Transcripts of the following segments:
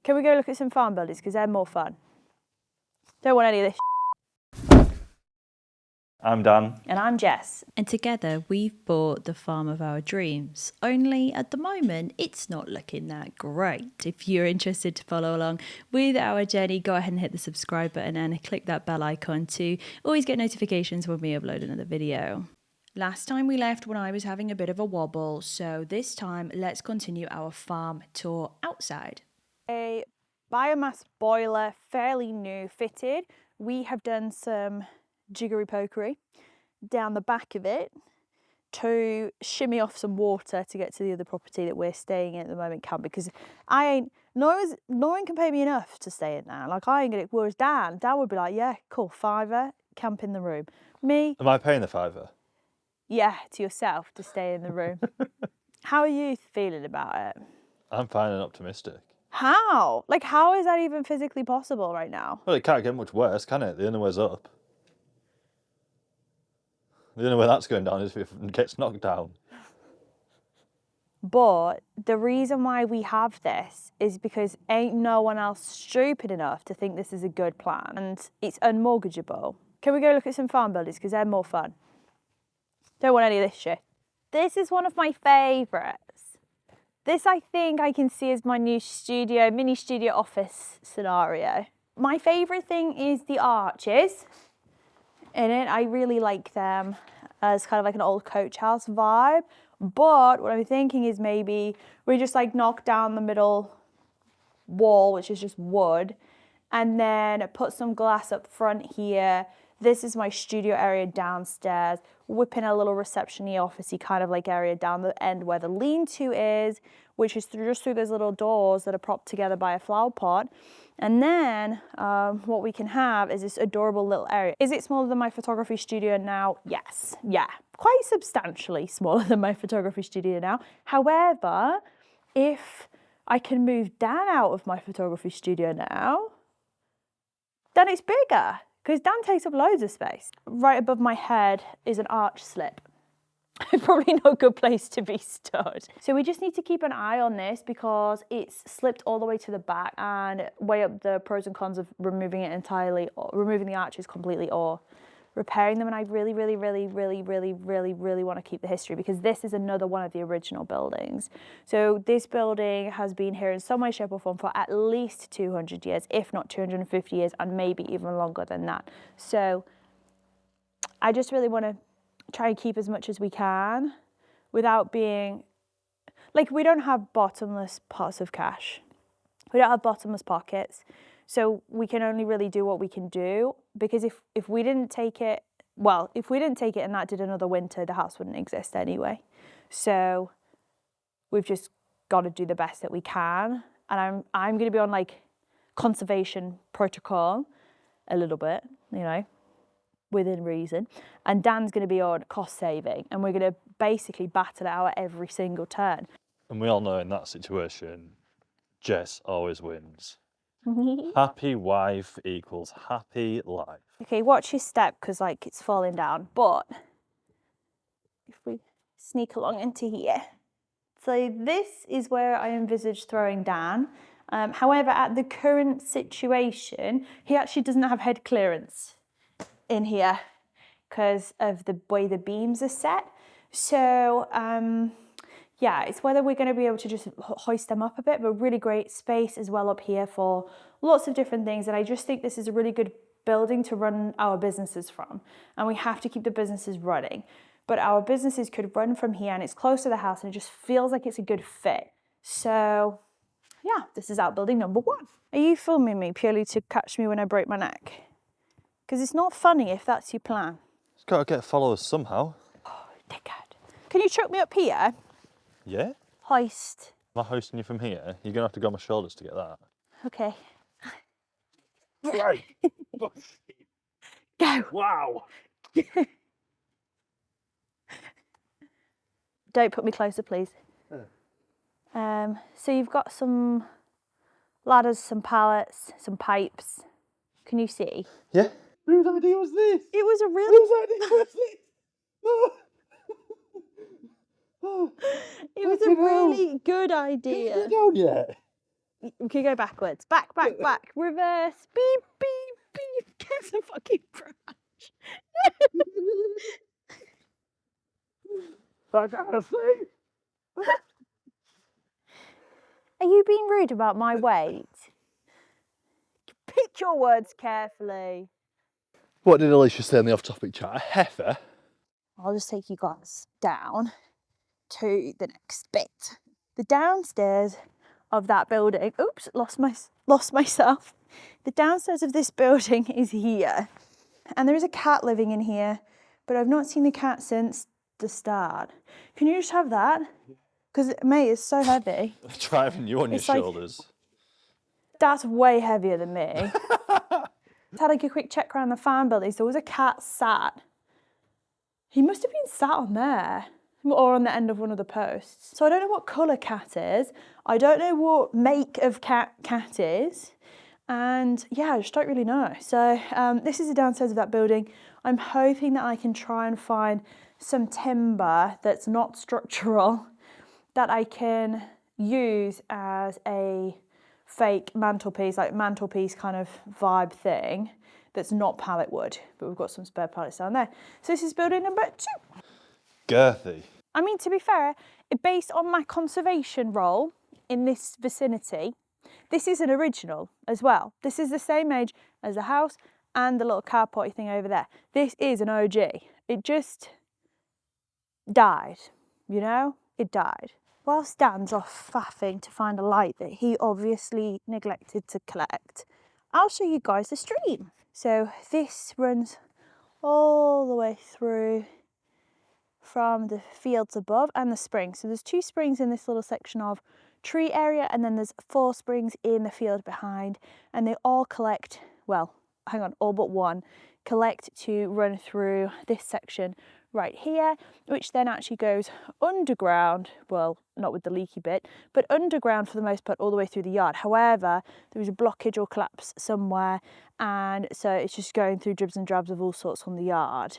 Can we go look at some farm buildings because they're more fun? Don't want any of this. I'm Dan. And I'm Jess. And together we've bought the farm of our dreams. Only at the moment, it's not looking that great. If you're interested to follow along with our journey, go ahead and hit the subscribe button and click that bell icon to always get notifications when we upload another video. Last time we left when I was having a bit of a wobble, so this time let's continue our farm tour outside. A biomass boiler, fairly new fitted. We have done some jiggery pokery down the back of it to shimmy off some water to get to the other property that we're staying in at the moment, because no one can pay me enough to stay in now. Like, I ain't gonna, whereas Dan would be like, yeah, cool, £5, camp in the room. Me, Am I paying the £5? yeah, to yourself to stay in the room. How are you feeling about it? I'm fine and optimistic. How? Like, how is that even physically possible right now? Well, it can't get much worse, can it? The only way's up. The only way that's going down is if it gets knocked down. But the reason why we have this is because ain't no one else stupid enough to think this is a good plan, and it's unmortgageable. Can we go look at some farm buildings because they're more fun? Don't want any of this shit. This is one of my favourites. This, I think I can see as my new studio, mini studio office scenario. My favourite thing is the arches in it. I really like them as kind of like an old coach house vibe. But what I'm thinking is maybe we just like knock down the middle wall, which is just wood, and then put some glass up front here. This is my studio area downstairs. Whip in a little reception-y, office-y kind of like area down the end where the lean-to is, which is just through those little doors that are propped together by a flower pot. And then what we can have is this adorable little area. Is it smaller than my photography studio now? Yes, yeah, quite substantially smaller than my photography studio now. However, if I can move Dan out of my photography studio now, then it's bigger, because Dan takes up loads of space. Right above my head is an arch slip. Probably not a good place to be stood. So we just need to keep an eye on this because it's slipped all the way to the back, and weigh up the pros and cons of removing it entirely, or removing the arches completely, or repairing them. And I really, really, really, really, really, really, really want to keep the history, because this is another one of the original buildings. So this building has been here in some way, shape or form for at least 200 years, if not 250 years, and maybe even longer than that. So I just really want to try and keep as much as we can without being, like, we don't have bottomless pots of cash. We don't have bottomless pockets. So we can only really do what we can do, because if we didn't take it, well, if we didn't take it and that did another winter, the house wouldn't exist anyway. So we've just got to do the best that we can. And I'm going to be on like conservation protocol a little bit, you know, within reason. And Dan's going to be on cost saving, and we're going to basically battle it out every single turn. And we all know in that situation, Jess always wins. Happy wife equals happy life. Okay, watch your step, because like it's falling down. But if we sneak along into here. So this is where I envisage throwing Dan. However, at the current situation, he actually doesn't have head clearance in here because of the way the beams are set. So yeah, it's whether we're going to be able to just hoist them up a bit, but really great space as well up here for lots of different things. And I just think this is a really good building to run our businesses from. And we have to keep the businesses running. But our businesses could run from here, and it's close to the house, and it just feels like it's a good fit. So yeah, this is outbuilding number 1. Are you filming me purely to catch me when I break my neck? Because it's not funny if that's your plan. It's got to get followers somehow. Oh, dickhead. Can you chuck me up here? Yeah? Hoist. Am I hoisting you from here? You're going to have to go on my shoulders to get that. Okay. Right. Go. Wow. Don't put me closer, please. So you've got some ladders, some pallets, some pipes. Can you see? Yeah. Whose idea was this? It was a really... Whose idea was this? It was a really good idea. Get down yet? We can go backwards. Back, reverse, beep, beep, beep. Get the fucking crash. I gotta see. Are you being rude about my weight? Pick your words carefully. What did Alicia say in the off-topic chat? A heifer? I'll just take you guys down to the next bit. The downstairs of that building. Oops, lost myself. The downstairs of this building is here, and there is a cat living in here, but I've not seen the cat since the start. Can you just have that? Because mate, it's so heavy. Driving you on It's your like- shoulders. That's way heavier than me. Had like a quick check around the farm buildings. There was a cat sat. He must have been sat on there or on the end of one of the posts. So I don't know what colour cat is. I don't know what make of cat is. And yeah, I just don't really know. So this is the downstairs of that building. I'm hoping that I can try and find some timber that's not structural that I can use as a fake mantelpiece, like mantelpiece kind of vibe thing that's not pallet wood, but we've got some spare pallets down there. So this is building number 2. Girthy. I mean, to be fair, based on my conservation role in this vicinity, this is an original as well. This is the same age as the house and the little carporty thing over there. This is an OG. It just died, you know? It died. Whilst Dan's off faffing to find a light that he obviously neglected to collect, I'll show you guys the stream. So this runs all the way through from the fields above and the springs. So there's 2 springs in this little section of tree area, and then there's 4 springs in the field behind, and they all collect, well, hang on, all but one collect to run through this section right here, which then actually goes underground, well, not with the leaky bit, but underground for the most part all the way through the yard. However, there was a blockage or collapse somewhere, and so it's just going through dribs and drabs of all sorts on the yard.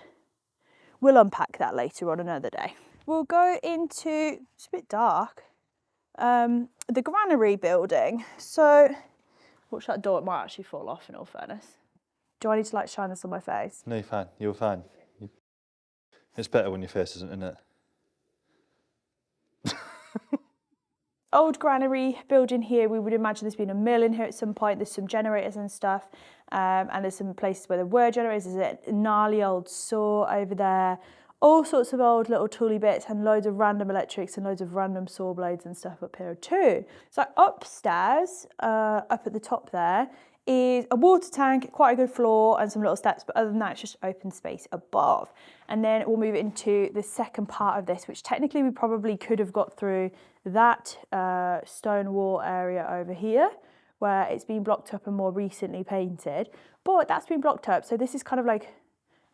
We'll unpack that later on another day. We'll go into, it's a bit dark, the Granary building. So, watch that door, it might actually fall off in all fairness. Do I need to like shine this on my face? No, you're fine. You're fine. It's better when your face isn't in it. Old Granary building here, we would imagine there's been a mill in here at some point. There's some generators and stuff, and there's some places where there were generators. There's a gnarly old saw over there, all sorts of old little tooly bits, and loads of random electrics and loads of random saw blades and stuff up here too. So upstairs, up at the top there, is a water tank, quite a good floor and some little steps, but other than that it's just open space above. And then we'll move into the second part of this, which technically we probably could have got through that stone wall area over here, where it's been blocked up and more recently painted, but that's been blocked up. So this is kind of like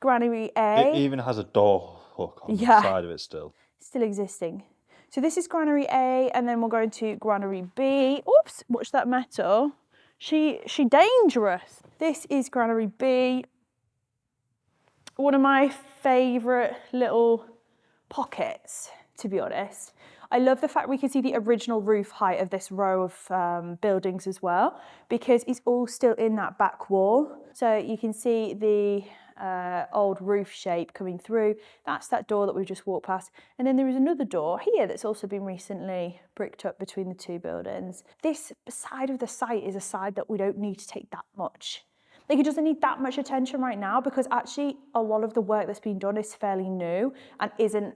Granary A. It even has a door hook on the side of it still. Still existing. So this is Granary A, and then we'll go into Granary B. Oops, watch that metal. She dangerous. This is Granary B. One of my favourite little pockets, to be honest. I love the fact we can see the original roof height of this row of buildings as well, because it's all still in that back wall. So you can see the old roof shape coming through. That's that door that we've just walked past. And then there is another door here that's also been recently bricked up between the 2 buildings. This side of the site is a side that we don't need to take that much. Like, it doesn't need that much attention right now, because actually a lot of the work that's been done is fairly new and isn't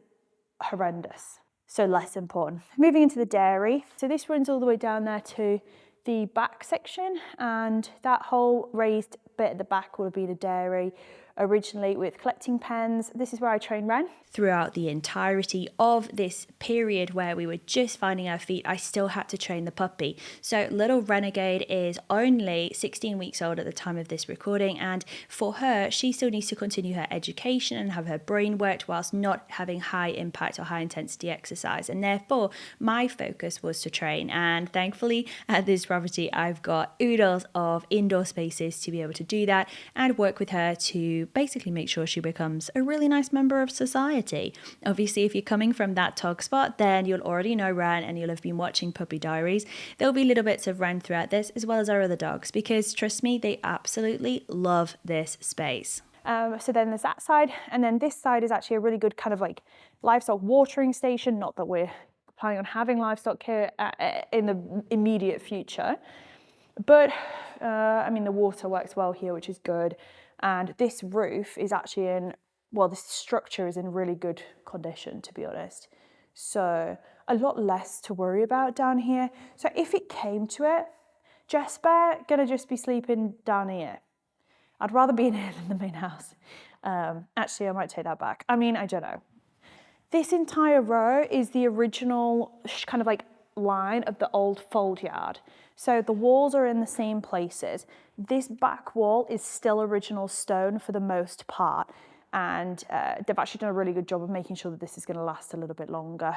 horrendous. So less important. Moving into the dairy. So this runs all the way down there to the back section, and that whole raised bit at the back would have been a dairy originally with collecting pens. This is where I train Ren. Throughout the entirety of this period where we were just finding our feet, I still had to train the puppy. So little Renegade is only 16 weeks old at the time of this recording, and for her, she still needs to continue her education and have her brain worked whilst not having high impact or high intensity exercise. And therefore, my focus was to train. And thankfully, at this property, I've got oodles of indoor spaces to be able to do that and work with her to basically make sure she becomes a really nice member of society. Obviously, if you're coming from that tog spot, then you'll already know Ren and you'll have been watching Puppy Diaries. There'll be little bits of Ren throughout this, as well as our other dogs, because trust me, they absolutely love this space. So then there's that side, and then this side is actually a really good kind of like livestock watering station. Not that we're planning on having livestock here in the immediate future, but I mean the water works well here, which is good. And this roof is actually this structure is in really good condition, to be honest. So a lot less to worry about down here. So if it came to it, Jesper gonna just be sleeping down here. I'd rather be in here than the main house. Actually, I might take that back. I mean, I don't know. This entire row is the original kind of like line of the old fold yard. So the walls are in the same places. This back wall is still original stone for the most part. And they've actually done a really good job of making sure that this is going to last a little bit longer,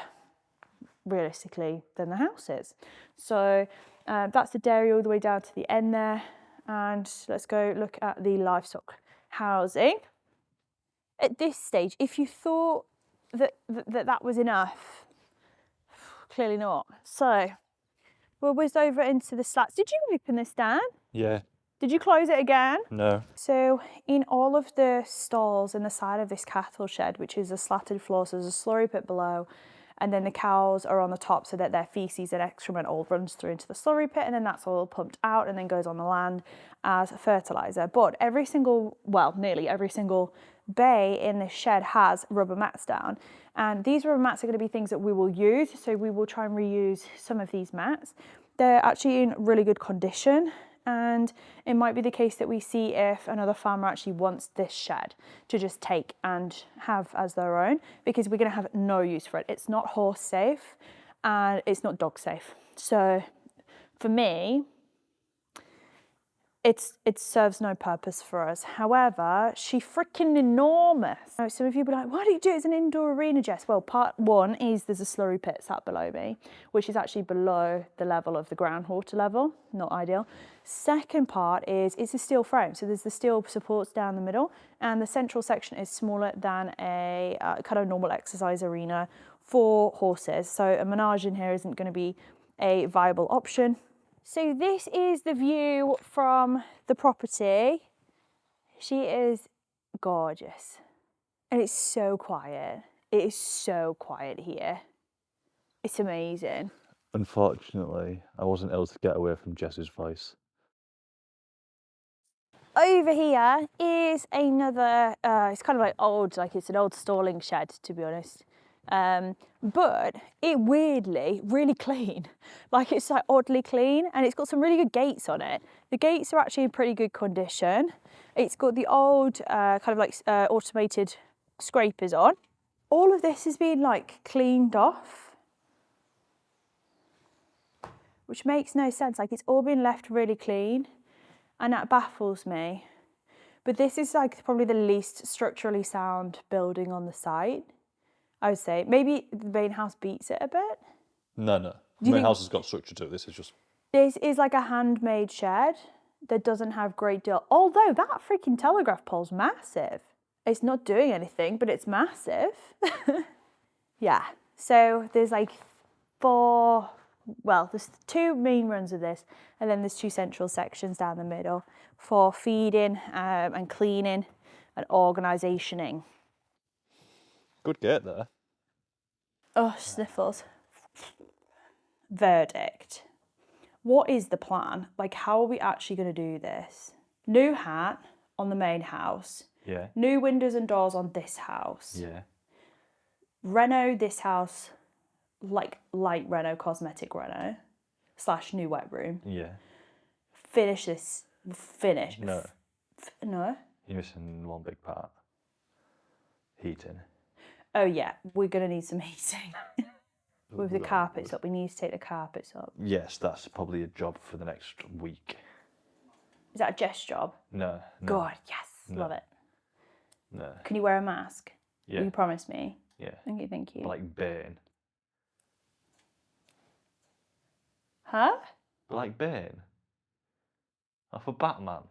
realistically, than the house is. So that's the dairy all the way down to the end there. And let's go look at the livestock housing. At this stage, if you thought that was enough, clearly not. So we'll whiz over into the slats. Did you open this, Dan? Yeah. Did you close it again? No. So in all of the stalls in the side of this cattle shed, which is a slatted floor, so there's a slurry pit below, and then the cows are on the top so that their feces and excrement all runs through into the slurry pit, and then that's all pumped out and then goes on the land as fertilizer. But nearly every single bay in this shed has rubber mats down, and these rubber mats are going to be things that we will use, so we will try and reuse some of these mats. They're actually in really good condition, and it might be the case that we see if another farmer actually wants this shed to just take and have as their own, because we're going to have no use for it. It's not horse safe and it's not dog safe. So for me, it serves no purpose for us. However, she's freaking enormous. Now, some of you will be like, why do you do it as an indoor arena, Jess? Well, part one is there's a slurry pit sat below me, which is actually below the level of the groundwater level, not ideal. Second part is it's a steel frame. So there's the steel supports down the middle, and the central section is smaller than a kind of normal exercise arena for horses. So a menage in here isn't going to be a viable option. So this is the view from the property. She is gorgeous. And it's so quiet. It is so quiet here. It's amazing. Unfortunately, I wasn't able to get away from Jess's voice. Over here is another, it's kind of like old, like it's an old stalling shed, to be honest. But it weirdly really clean, like it's like oddly clean, and it's got some really good gates on it. The gates are actually in pretty good condition. It's got the old kind of like automated scrapers on. All of this has been like cleaned off, which makes no sense. Like it's all been left really clean, and that baffles me. But this is like probably the least structurally sound building on the site, I would say. Maybe the main house beats it a bit. No. The main house has got structure to it. This is just... This is like a handmade shed that doesn't have great deal. Although that freaking telegraph pole's massive. It's not doing anything, but it's massive. Yeah. So there's like there's two main runs of this, and then there's two central sections down the middle for feeding and cleaning and organisationing. Good gate there. Oh, sniffles. Verdict. What is the plan? Like, how are we actually going to do this? New hat on the main house. Yeah. New windows and doors on this house. Yeah. Reno this house, like light reno, cosmetic reno, / new wet room. Yeah. Finish this. Finish. No. No? You're missing one big part. Heating. Oh, yeah. We're going to need some heating. With the carpets up. We need to take the carpets up. Yes, that's probably a job for the next week. Is that a Jess job? No. God, yes. No. Love it. No. Can you wear a mask? Yeah. Will you promise me? Yeah. Okay, thank you. Like Bane. Huh? Like Bane? Off of Batman.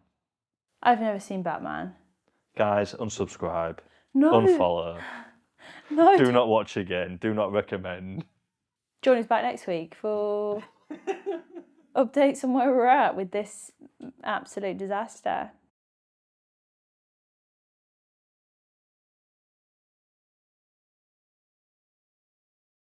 I've never seen Batman. Guys, unsubscribe. No. Unfollow. No. Do not watch again. Do not recommend. Join us back next week for updates on where we're at with this absolute disaster.